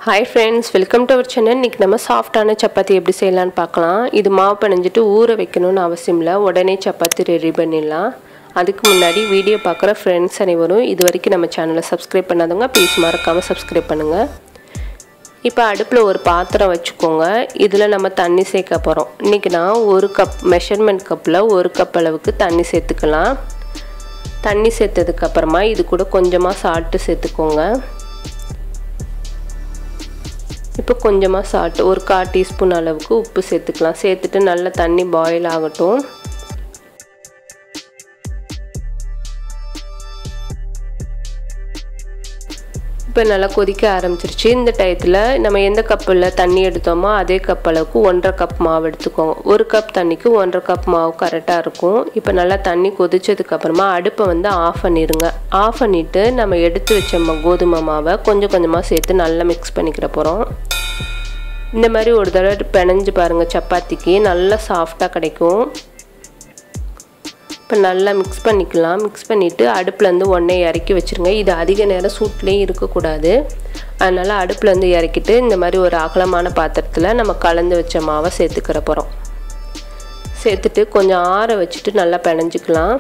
Hi friends, welcome to our channel. இன்னைக்கு நம்ம சாஃப்ட்டான சப்பாத்தி எப்படி செய்யலாம்னு பார்க்கலாம். இது மாவு பிணைஞ்சிட்டு ஊற வைக்கணும்னு அவசியம் இல்ல. உடனே சப்பாத்தி ரெடி பண்ணிடலாம். அதுக்கு முன்னாடி வீடியோ பார்க்குற फ्रेंड्स அனைவரும் இதுவரைக்கும் நம்ம சேனலை சப்ஸ்கிரைப் பண்ணாதவங்க ப்ளீஸ் மறக்காம சப்ஸ்கிரைப் பண்ணுங்க. இப்போ அடுப்புல ஒரு பாத்திரம் வச்சுக்கோங்க. இதுல நம்ம தண்ணி சேர்க்க போறோம். இன்னைக்கு நான் 1 கப் மெஷர்மென்ட் கப்ல 1 கப் அளவுக்கு தண்ணி சேர்த்துக்கலாம். தண்ணி சேர்த்ததுக்கு அப்புறமா இது கூட கொஞ்சமா சால்ட் சேர்த்துக்கோங்க. இப்போ கொஞ்சமா சால்ட் ஒரு 1/4 டீஸ்பூன் அளவுக்கு உப்பு சேர்த்துக்கலாம். சேர்த்துட்டு நல்லா தண்ணி பாயில் ஆகட்டும். இப்போ நல்லா கொதிக்க ஆரம்பிச்சிருச்சு. இந்த டயத்துல நம்ம எந்த கப்பில் தண்ணி எடுத்தோமோ அதே கப் அளவுக்கு 1.5 கப் மாவு எடுத்துக்கோங்க. 1 கப் தண்ணிக்கு 1.5 கப் மாவு கரெக்டாக இருக்கும். இப்போ நல்லா தண்ணி கொதிச்சதுக்கு அப்புறமா அடுப்பை ஆஃப் பண்ணிடுங்க. ஆஃப் பண்ணிட்டு நம்ம எடுத்து வச்ச கோதுமை மாவை கொஞ்சம் கொஞ்சமாக சேர்த்து நல்லா மிக்ஸ் பண்ணிக்கிற போகிறோம். இந்த மாதிரி ஒரு தடவை பிணைஞ்சு பாருங்க, சப்பாத்திக்கு நல்லா சாஃப்டாக கிடைக்கும். இப்போ நல்லா மிக்ஸ் பண்ணிக்கலாம். மிக்ஸ் பண்ணிவிட்டு அடுப்புலேருந்து ஒன்றே இறக்கி வச்சுருங்க. இது அதிக நேரம் சூட்லேயும் இருக்கக்கூடாது. அதனால் அடுப்புலேருந்து இறக்கிட்டு இந்த மாதிரி ஒரு அகலமான பாத்திரத்தில் நம்ம கலந்து வச்ச மாவை சேர்த்துக்கிற போகிறோம். சேர்த்துட்டு கொஞ்சம் ஆற வச்சுட்டு நல்லா பிணைஞ்சிக்கலாம்.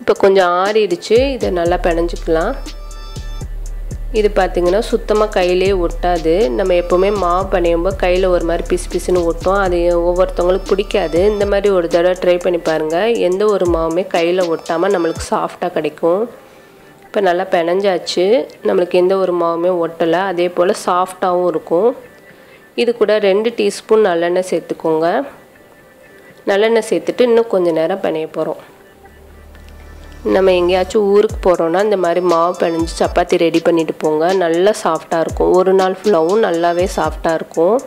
இப்போ கொஞ்சம் ஆறிடுச்சு. இதை நல்லா பிணைஞ்சிக்கலாம். இது பார்த்திங்கன்னா சுத்தமாக கையிலே ஒட்டாது. நம்ம எப்போவுமே மாவு பிணையும்போது கையில் ஒரு மாதிரி பிசு பிசுன்னு ஒட்டும். அது ஒவ்வொருத்தவங்களுக்கு பிடிக்காது. இந்த மாதிரி ஒரு தடவை ட்ரை பண்ணி பாருங்கள். எந்த ஒரு மாவுமே கையில் ஒட்டாமல் நம்மளுக்கு சாஃப்டாக கிடைக்கும். இப்போ நல்லா பிணைஞ்சாச்சு. நம்மளுக்கு எந்த ஒரு மாவுமே ஒட்டலை. அதே போல் சாஃப்டாகவும் இருக்கும். இது கூட 2 டீஸ்பூன் நல்லெண்ணெய் சேர்த்துக்கோங்க. நல்லெண்ணெய் சேர்த்துட்டு இன்னும் கொஞ்சம் நேரம் பிணைய போகிறோம். நம்ம எங்கேயாச்சும் ஊருக்கு போகிறோன்னா இந்த மாதிரி மாவு பிணைஞ்சு சப்பாத்தி ரெடி பண்ணிட்டு போங்க. நல்லா சாஃப்டாக இருக்கும். ஒரு நாள் ஃபுல்லாகவும் நல்லாவே சாஃப்டாக இருக்கும்.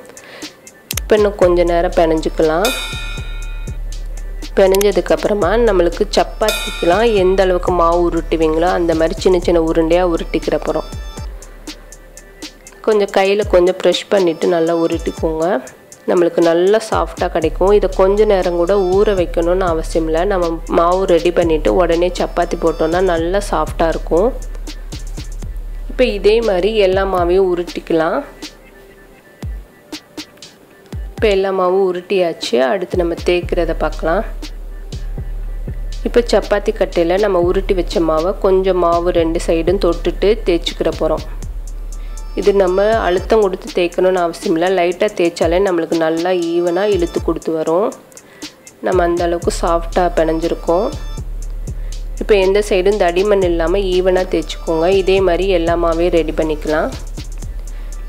இப்போ இன்னும் கொஞ்சம் நேரம் பிணைஞ்சிக்கலாம். பிணைஞ்சதுக்கப்புறமா நம்மளுக்கு சப்பாத்திக்கெலாம் எந்த அளவுக்கு மாவு உருட்டுவீங்களோ அந்த மாதிரி சின்ன சின்ன உருண்டையாக உருட்டிக்கிற போகிறோம். கொஞ்சம் கையில் கொஞ்சம் ப்ரெஷ் பண்ணிவிட்டு நல்லா உருட்டிக்கோங்க. நம்மளுக்கு நல்லா சாஃப்டாக கிடைக்கும். இதை கொஞ்சம் நேரம் கூட ஊற வைக்கணும்னு அவசியம் இல்லை. நம்ம மாவு ரெடி பண்ணிவிட்டு உடனே சப்பாத்தி போட்டோன்னா நல்லா சாஃப்டாக இருக்கும். இப்போ இதே மாதிரி எல்லா மாவையும் உருட்டிக்கலாம். இப்போ எல்லா மாவும் உருட்டியாச்சு. அடுத்து நம்ம தேய்க்கிறத பார்க்கலாம். இப்போ சப்பாத்தி கட்டையில் நம்ம உருட்டி வச்ச மாவை கொஞ்சம் மாவு 2 சைடும் தொட்டுட்டு தேய்ச்சிக்கிற போகிறோம். இது நம்ம அழுத்தம் கொடுத்து தேய்க்கணும்னு அவசியம் இல்லை. லைட்டாக தேய்ச்சாலே நம்மளுக்கு நல்லா ஈவனாக இழுத்து கொடுத்து வரும். நம்ம அந்த அளவுக்கு சாஃப்டாக பிணைஞ்சிருக்கோம். இப்போ எந்த சைடும் தடிமண் இல்லாமல் ஈவனாக தேய்ச்சிக்கோங்க. இதே மாதிரி எல்லாமே ரெடி பண்ணிக்கலாம்.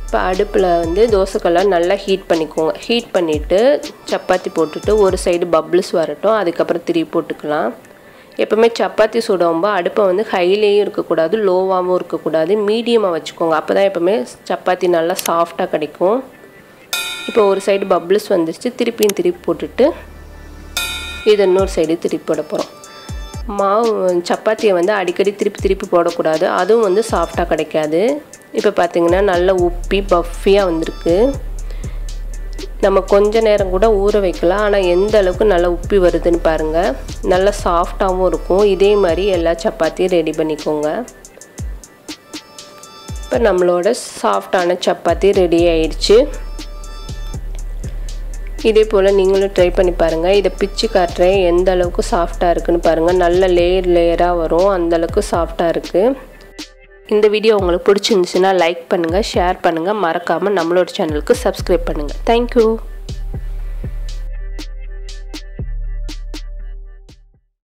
இப்போ அடுப்பில் தோசைக்கல்லை நல்லா ஹீட் பண்ணிக்கோங்க. ஹீட் பண்ணிவிட்டு சப்பாத்தி போட்டுட்டு ஒரு சைடு பப்ளிஸ் வரட்டும். அதுக்கப்புறம் திருப்பி போட்டுக்கலாம். எப்போவுமே சப்பாத்தி சுடும்போது அடுப்பை ஹைலேயும் இருக்கக்கூடாது, லோவாகவும் இருக்கக்கூடாது, மீடியமாக வச்சுக்கோங்க. அப்போ தான் எப்போவுமே சப்பாத்தி நல்லா சாஃப்டாக கிடைக்கும். இப்போ ஒரு சைடு பப்ளிஸ் வந்துருச்சு. திருப்பி போட்டுட்டு இது இன்னொரு சைடு திருப்பி போட போகிறோம். மாவு சப்பாத்தியை அடிக்கடி திருப்பி போடக்கூடாது. அதுவும் சாஃப்டாக கிடைக்காது. இப்போ பார்த்திங்கன்னா நல்லா உப்பி பஃபியாக வந்திருக்கு. நம்ம கொஞ்ச நேரம் கூட ஊற வைக்கலாம். ஆனால் எந்த அளவுக்கு நல்லா உப்பி வருதுன்னு பாருங்கள். நல்லா சாஃப்டாகவும் இருக்கும். இதே மாதிரி எல்லா சப்பாத்தியும் ரெடி பண்ணிக்கோங்க. இப்போ நம்மளோட சாஃப்டான சப்பாத்தி ரெடி ஆயிடுச்சு. இதே போல் நீங்களும் ட்ரை பண்ணி பாருங்கள். இதை பிச்சு காட்டுறேன் எந்த அளவுக்கு சாஃப்டாக இருக்குன்னு பாருங்கள். நல்ல லேயராக வரும். அந்தளவுக்கு சாஃப்டாக இருக்குது. இந்த வீடியோ உங்களுக்கு பிடிச்சிருந்துச்சுன்னா லைக் பண்ணுங்கள், ஷேர் பண்ணுங்கள். மறக்காமல் நம்மளோட சேனலுக்கு சப்ஸ்கிரைப் பண்ணுங்கள். தேங்க்யூ.